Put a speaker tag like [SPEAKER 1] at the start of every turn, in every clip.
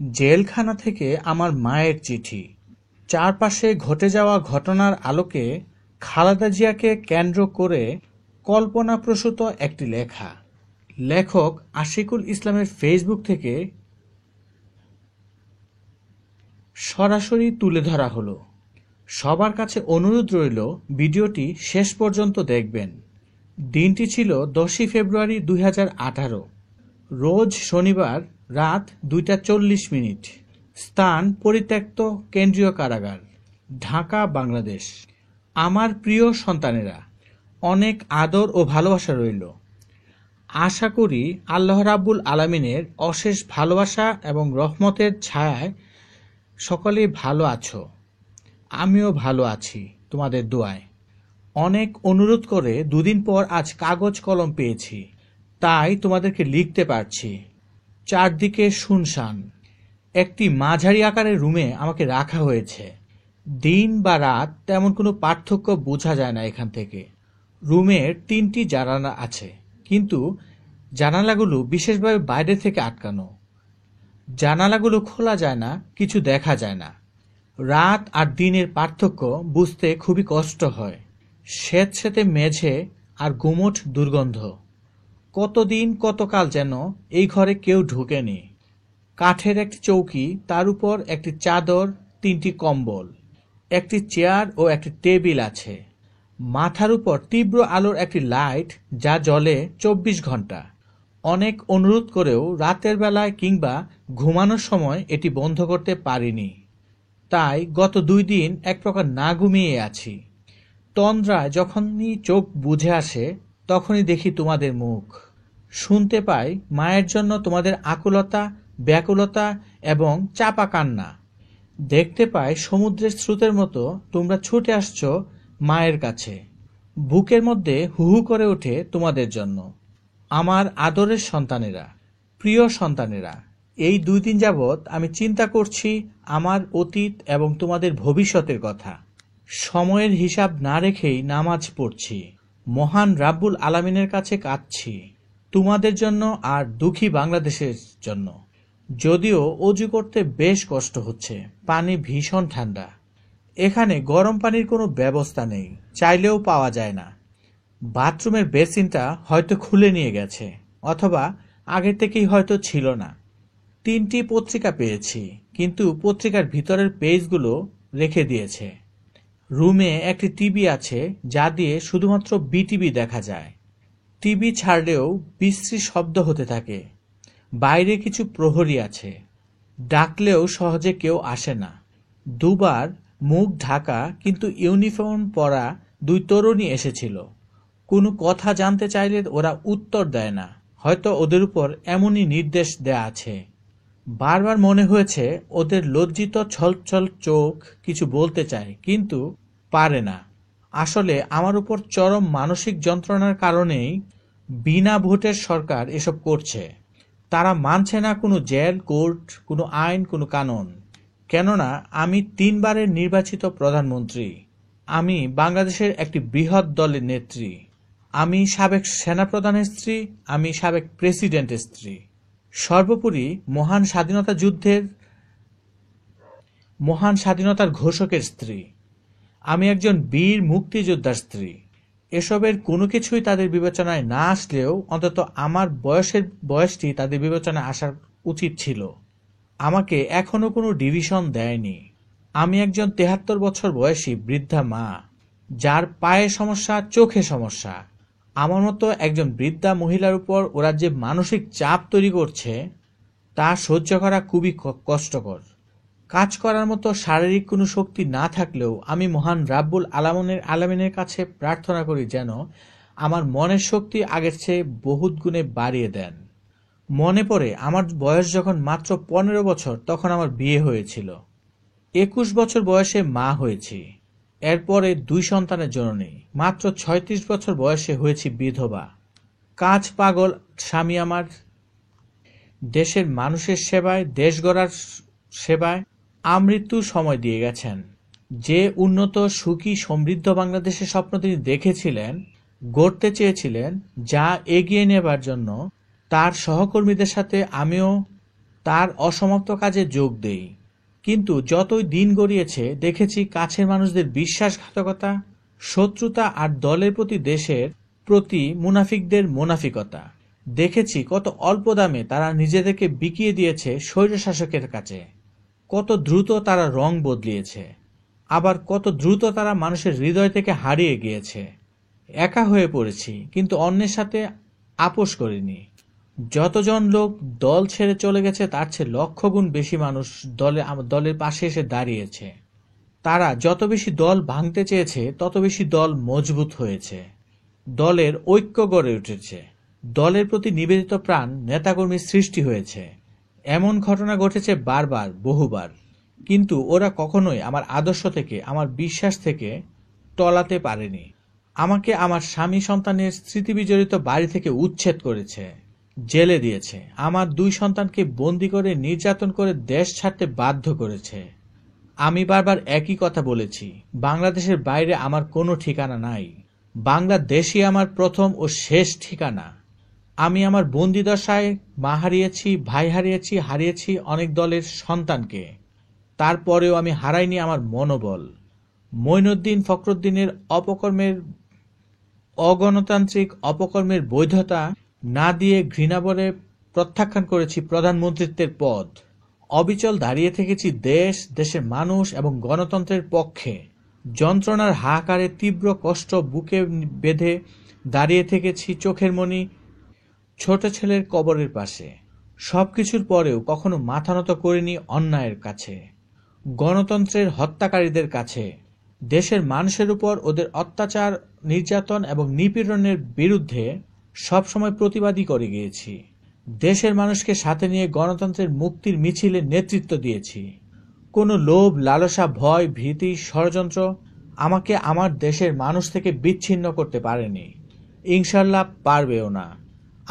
[SPEAKER 1] জেলখানা থেকে আমার মায়ের চিঠি। চারপাশে ঘটে যাওয়া ঘটনার আলোকে খালেদা জিয়াকে কেন্দ্র করে কল্পনাপ্রসূত একটি লেখা। লেখক আশিকুল ইসলামের ফেসবুক থেকে সরাসরি তুলে ধরা হলো। সবার কাছে অনুরোধ রইল ভিডিওটি শেষ পর্যন্ত দেখবেন। দিনটি ছিল 10 ফেব্রুয়ারি 2018, রোজ শনিবার, রাত 2:40। স্থান পরিত্যক্ত কেন্দ্রীয় কারাগার, ঢাকা, বাংলাদেশ। আমার প্রিয় সন্তানেরা, অনেক আদর ও ভালোবাসা রইল। আশা করি আল্লাহ রাব্বুল আলামিনের অশেষ ভালোবাসা এবং রহমতের ছায়ায় সকলেই ভালো আছো। আমিও ভালো আছি তোমাদের দোয়ায়। অনেক অনুরোধ করে দুদিন পর আজ কাগজ কলম পেয়েছি, তাই তোমাদেরকে লিখতে পারছি। চারদিকে শুনশান। একটি মাঝারি আকারের রুমে আমাকে রাখা হয়েছে। দিন বা রাত তেমন কোনো পার্থক্য বোঝা যায় না এখান থেকে। রুমের 3টি জানালা আছে, কিন্তু জানালাগুলো বিশেষভাবে বাইরে থেকে আটকানো। জানালাগুলো খোলা যায় না, কিছু দেখা যায় না। রাত আর দিনের পার্থক্য বুঝতে খুবই কষ্ট হয়। স্যাঁতসেঁতে মেঝে আর গুমোট দুর্গন্ধ। কতদিন কতকাল যেন এই ঘরে কেউ ঢোকেনি। কাঠের একটি চৌকি, তার উপর একটি চাদর, 3টি কম্বল, একটি চেয়ার ও একটি টেবিল আছে। মাথার উপর তীব্র আলোর একটি লাইট, যা জ্বলে 24 ঘন্টা। অনেক অনুরোধ করেও রাতের বেলায় কিংবা ঘুমানোর সময় এটি বন্ধ করতে পারিনি। তাই গত 2 দিন এক প্রকার না ঘুমিয়ে আছি। তন্দ্রায় যখনই চোখ বুজে আসে, তখনই দেখি তোমাদের মুখ। শুনতে পাই মায়ের জন্য তোমাদের আকুলতা, ব্যাকুলতা এবং চাপা কান্না। দেখতে পাই সমুদ্রের স্রোতের মতো তোমরা ছুটে আসছো মায়ের কাছে। বুকের মধ্যে হু হু করে ওঠে তোমাদের জন্য। আমার আদরের সন্তানেরা, প্রিয় সন্তানেরা, এই 2 দিন যাবৎ আমি চিন্তা করছি আমার অতীত এবং তোমাদের ভবিষ্যতের কথা। সময়ের হিসাব না রেখেই নামাজ পড়ছি। মহান রাব্বুল আলামিনের কাছে কাঁদছি তোমাদের জন্য আর দুঃখী বাংলাদেশের জন্য। যদিও অজু করতে বেশ কষ্ট হচ্ছে, পানি ভীষণ ঠান্ডা। এখানে গরম পানির কোনো ব্যবস্থা নেই, চাইলেও পাওয়া যায় না। বাথরুমের বেসিনটা হয়তো খুলে নিয়ে গেছে, অথবা আগে থেকেই হয়তো ছিল না। 3টি পত্রিকা পেয়েছি, কিন্তু পত্রিকার ভিতরের পেজগুলো রেখে দিয়েছে। রুমে একটি টিভি আছে, যা দিয়ে শুধুমাত্র বিটিভি দেখা যায়। টিভি ছাড়লেও বিশ্রী শব্দ হতে থাকে। বাইরে কিছু প্রহরী আছে, ডাকলেও সহজে কেউ আসে না। 2বার মুখ ঢাকা কিন্তু ইউনিফর্ম পরা 2 তরুণী এসেছিল। কোনো কথা জানতে চাইলে ওরা উত্তর দেয় না, হয়তো ওদের উপর এমনই নির্দেশ দেয়া আছে। বারবার মনে হয়েছে ওদের লজ্জিত ছলছল চোখ কিছু বলতে চায়, কিন্তু পারে না। আসলে আমার উপর চরম মানসিক যন্ত্রণার কারণেই বিনা ভোটের সরকার এসব করছে। তারা মানছে না কোনো জেল, কোর্ট, কোনো আইন, কোনো কানুন। কেননা আমি 3বারের নির্বাচিত প্রধানমন্ত্রী। আমি বাংলাদেশের একটি বৃহৎ দলের নেত্রী। আমি সাবেক সেনাপ্রধানের স্ত্রী, আমি সাবেক প্রেসিডেন্টের স্ত্রী। সর্বোপরি মহান স্বাধীনতার ঘোষকের স্ত্রী। আমি একজন বীর মুক্তিযোদ্ধার স্ত্রী। এসবের কোনো কিছুই তাদের বিবেচনায় না আসলেও অন্তত আমার বয়সটি তাদের বিবেচনায় আসার উচিত ছিল। আমাকে এখনো কোনো ডিভিশন দেয়নি। আমি একজন 73 বছর বয়সী বৃদ্ধা মা, যার পায়ে সমস্যা, চোখে সমস্যা। আমার মতো একজন বৃদ্ধা মহিলার উপর ওরা যে মানসিক চাপ তৈরি করছে, তা সহ্য করা খুবই কষ্টকর। কাজ করার মতো শারীরিক কোনো শক্তি না থাকলেও আমি মহান রাব্বুল আলামিনের কাছে প্রার্থনা করি যেন আমার মনের শক্তি আগের চেয়ে বহুত গুণে বাড়িয়ে দেন। মনে পড়ে আমার বয়স যখন মাত্র 15 বছর, তখন আমার বিয়ে হয়েছিল। 21 বছর বয়সে মা হয়েছি। এরপরে 2 সন্তানের জননী। মাত্র 36 বছর বয়সে হয়েছি বিধবা। কাজ পাগল স্বামী আমার দেশের মানুষের সেবায়, দেশ গড়ার সেবায় আমৃত্যু সময় দিয়ে গেছেন। যে উন্নত, সুখী, সমৃদ্ধ বাংলাদেশের স্বপ্ন তিনি দেখেছিলেন, গড়তে চেয়েছিলেন, যা এগিয়ে নেবার জন্য তার সহকর্মীদের সাথে আমিও তার অসমাপ্ত কাজে যোগ দেই। কিন্তু যতই দিন গড়িয়েছে দেখেছি কাছের মানুষদের বিশ্বাসঘাতকতা, শত্রুতা আর দলের প্রতি দেশের প্রতি মুনাফিকদের মুনাফিকতা। দেখেছি কত অল্প দামে তারা নিজেদেরকে বিকিয়ে দিয়েছে স্বৈরশাসকের কাছে, কত দ্রুত তারা রং বদলিয়েছে, আবার কত দ্রুত তারা মানুষের হৃদয় থেকে হারিয়ে গিয়েছে। একা হয়ে পড়েছি, কিন্তু অন্যের সাথে আপোষ করিনি। যতজন লোক দল ছেড়ে চলে গেছে তার চেয়ে লক্ষ গুণ বেশি মানুষ দলের পাশে এসে দাঁড়িয়েছে। তারা যত বেশি দল ভাঙতে চেয়েছে তত বেশি দল মজবুত হয়েছে, দলের ঐক্য গড়ে উঠেছে, দলের প্রতি নিবেদিত প্রাণ নেতাকর্মীর সৃষ্টি হয়েছে। এমন ঘটনা ঘটেছে বারবার, বহুবার, কিন্তু ওরা কখনোই আমার আদর্শ থেকে, আমার বিশ্বাস থেকে টলাতে পারেনি। আমাকে আমার স্বামী সন্তানের স্মৃতিবিজড়িত বাড়ি থেকে উচ্ছেদ করেছে, জেলে দিয়েছে, আমার 2 সন্তানকে বন্দি করে নির্যাতন করে দেশ ছাড়তে বাধ্য করেছে। আমি বারবার একই কথা বলেছি, বাংলাদেশের বাইরে আমার কোনো ঠিকানা নাই, বাংলাদেশই আমার প্রথম ও শেষ ঠিকানা। আমি আমার বন্দিদশায় মা হারিয়েছি, ভাই হারিয়েছি, হারিয়েছি অনেক দলের সন্তানকে। তারপরেও আমি হারাইনি আমার মনোবল। মঈনুদ্দিন ফখরুদ্দিনের অগণতান্ত্রিক অপকর্মের বৈধতা না দিয়ে ঘৃণাভরে প্রত্যাখ্যান করেছি প্রধানমন্ত্রিত্বের পদ। অবিচল দাঁড়িয়ে থেকেছি দেশ, দেশের মানুষ এবং গণতন্ত্রের পক্ষে। যন্ত্রণার হাহাকারে তীব্র কষ্ট বুকে বেঁধে দাঁড়িয়ে থেকেছি চোখের মনি ছোট ছেলের কবরের পাশে। সবকিছুর পরেও কখনো মাথা নত করিনি অন্যায়ের কাছে, গণতন্ত্রের হত্যাকারীদের কাছে। দেশের মানুষের উপর ওদের অত্যাচার, নির্যাতন এবং নিপীড়নের বিরুদ্ধে সবসময় প্রতিবাদী করে গিয়েছি। দেশের মানুষকে সাথে নিয়ে গণতন্ত্রের মুক্তির মিছিলে নেতৃত্ব দিয়েছি। কোনো লোভ, লালসা, ভয়, ভীতি, ষড়যন্ত্র আমাকে আমার দেশের মানুষ থেকে বিচ্ছিন্ন করতে পারেনি, ইনশাল্লাহ পারবেও না।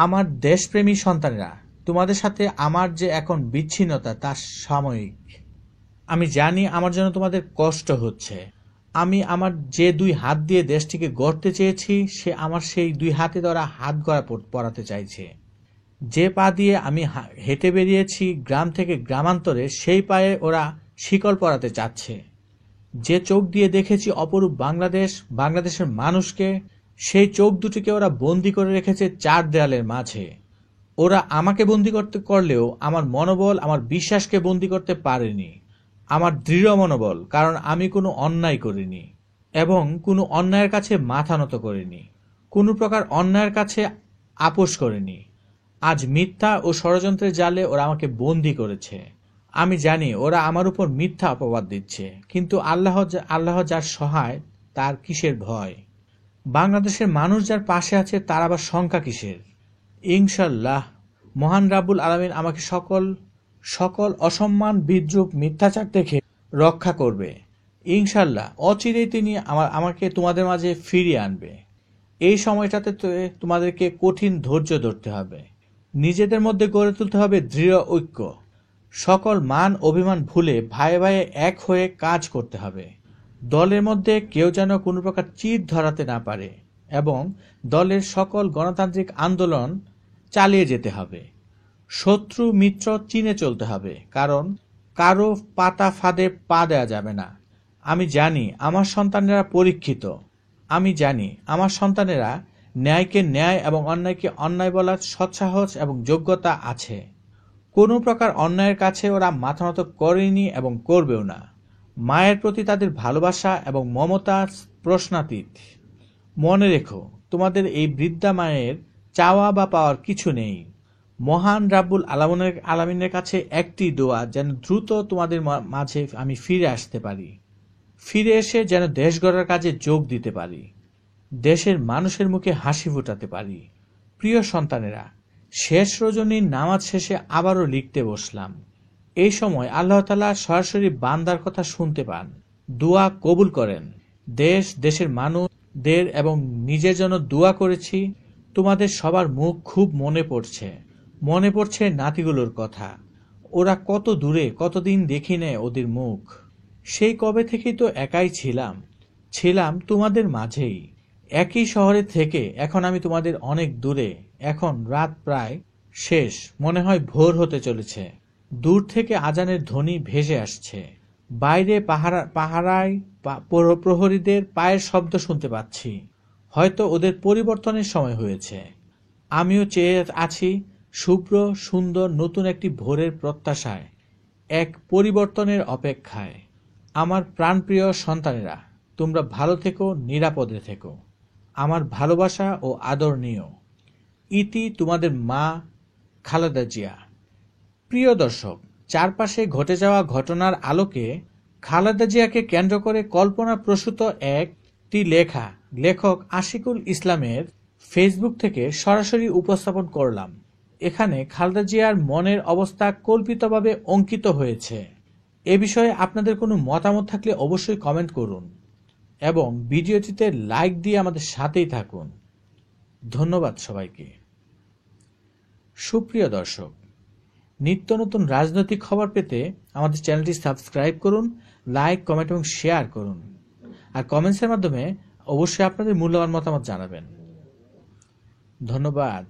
[SPEAKER 1] আমার দেশপ্রেমী সন্তানেরা, তোমাদের সাথে আমার যে এখন বিচ্ছিন্নতা তা সাময়িক। আমি জানি আমার জন্য তোমাদের কষ্ট হচ্ছে। আমি আমার যে 2 হাত দিয়ে দেশটিকে গড়তে চেয়েছি, সে আমার সেই 2 হাতে ধরা হাত গড়া পড়াতে চাইছে। যে পা দিয়ে আমি হেঁটে বেরিয়েছি গ্রাম থেকে গ্রামান্তরে, সেই পায়ে ওরা শিকল পরাতে চাচ্ছে। যে চোখ দিয়ে দেখেছি অপরূপ বাংলাদেশ, বাংলাদেশের মানুষকে, সেই চোখ দুটিকে ওরা বন্দি করে রেখেছে 4 দেয়ালের মাঝে। ওরা আমাকে বন্দি করলেও আমার মনোবল, আমার বিশ্বাসকে বন্দি করতে পারেনি। আমার দৃঢ় মনোবল, কারণ আমি কোনো অন্যায় করিনি এবং কোনো অন্যায়ের কাছে মাথা নত করিনি, কোনো প্রকার অন্যায়ের কাছে আপোষ করিনি। আজ মিথ্যা ও ষড়যন্ত্রের জালে ওরা আমাকে বন্দি করেছে। আমি জানি ওরা আমার উপর মিথ্যা অপবাদ দিচ্ছে, কিন্তু আল্লাহ যার সহায় তার কিসের ভয়? বাংলাদেশের মানুষ যার পাশে আছে তার আবার শঙ্কা কিসের? ইনশাল্লাহ মহান রাব্বুল আলামিন আমাকে সকল অসম্মান, বিদ্রুপ, মিথ্যাচার থেকে রক্ষা করবে। ইনশাল্লাহ অচিরেই তিনি আমাকে তোমাদের মাঝে ফিরিয়ে আনবে। এই সময়টাতে তোমাদেরকে কঠিন ধৈর্য ধরতে হবে, নিজেদের মধ্যে গড়ে তুলতে হবে দৃঢ় ঐক্য। সকল মান অভিমান ভুলে ভাইয়ে ভাইয়ে এক হয়ে কাজ করতে হবে। দলের মধ্যে কেউ যেন কোনো প্রকার চির ধরাতে না পারে এবং দলের সকল গণতান্ত্রিক আন্দোলন চালিয়ে যেতে হবে। শত্রু মিত্র চিনে চলতে হবে, কারণ কারো পাতা ফাঁদে পা দেওয়া যাবে না। আমি জানি আমার সন্তানেরা পরীক্ষিত। আমি জানি আমার সন্তানেরা ন্যায়কে ন্যায় এবং অন্যায়কে অন্যায় বলার সৎসাহস এবং যোগ্যতা আছে। কোনো প্রকার অন্যায়ের কাছে ওরা মাথা নত করেনি এবং করবেও না। মায়ের প্রতি তাদের ভালোবাসা এবং মমতা প্রশ্নাতীত। মনে রেখো, তোমাদের এই বৃদ্ধা মায়ের চাওয়া বা পাওয়ার কিছু নেই। মহান রাব্বুল আলামিনের কাছে একটি দোয়া, যেন দ্রুত তোমাদের মাঝে আমি ফিরে আসতে পারি, ফিরে এসে যেন দেশ গড়ার কাজে যোগ দিতে পারি, দেশের মানুষের মুখে হাসি ফোটাতে পারি। প্রিয় সন্তানেরা, শেষ রজনীর নামাজ শেষে আবারও লিখতে বসলাম। এই সময় আল্লাহ তাআলা সরাসরি বান্দার কথা শুনতে পান, দোয়া কবুল করেন। দেশের মানুষদের এবং নিজের জন্য দোয়া করেছি। তোমাদের সবার মুখ খুব মনে পড়ছে নাতিগুলোর কথা। ওরা কত দূরে, কতদিন দেখি নেয় ওদের মুখ। সেই কবে থেকেই তো একাই ছিলাম তোমাদের মাঝেই, একই শহরে থেকে। এখন আমি তোমাদের অনেক দূরে। এখন রাত প্রায় শেষ, মনে হয় ভোর হতে চলেছে। দূর থেকে আজানের ধ্বনি ভেসে আসছে। বাইরে পাহারায় প্রহরীদের পায়ের শব্দ শুনতে পাচ্ছি। হয়তো ওদের পরিবর্তনের সময় হয়েছে। আমিও চেয়ে আছি শুভ্র সুন্দর নতুন একটি ভোরের প্রত্যাশায়, এক পরিবর্তনের অপেক্ষায়। আমার প্রাণপ্রিয় সন্তানেরা, তোমরা ভালো থেকো, নিরাপদে থেকো। আমার ভালোবাসা ও আদর নিও। ইতি তোমাদের মা, খালেদা জিয়া। প্রিয় দর্শক, চারপাশে ঘটে যাওয়া ঘটনার আলোকে খালেদা জিয়াকে কেন্দ্র করে কল্পনাপ্রসূত একটি লেখা লেখক আশিকুল ইসলামের ফেসবুক থেকে সরাসরি উপস্থাপন করলাম। এখানে খালেদা জিয়ার মনের অবস্থা কল্পিতভাবে অঙ্কিত হয়েছে। এ বিষয়ে আপনাদের কোনো মতামত থাকলে অবশ্যই কমেন্ট করুন এবং ভিডিওটিতে লাইক দিয়ে আমাদের সাথেই থাকুন। ধন্যবাদ সবাইকে। সুপ্রিয় দর্শক, নিত্য নতুন রাজনৈতিক খবর পেতে আমাদের চ্যানেলটি সাবস্ক্রাইব করুন, লাইক, কমেন্ট এবং শেয়ার করুন। আর কমেন্টসের মাধ্যমে অবশ্যই আপনাদের মূল্যবান মতামত জানাবেন। ধন্যবাদ।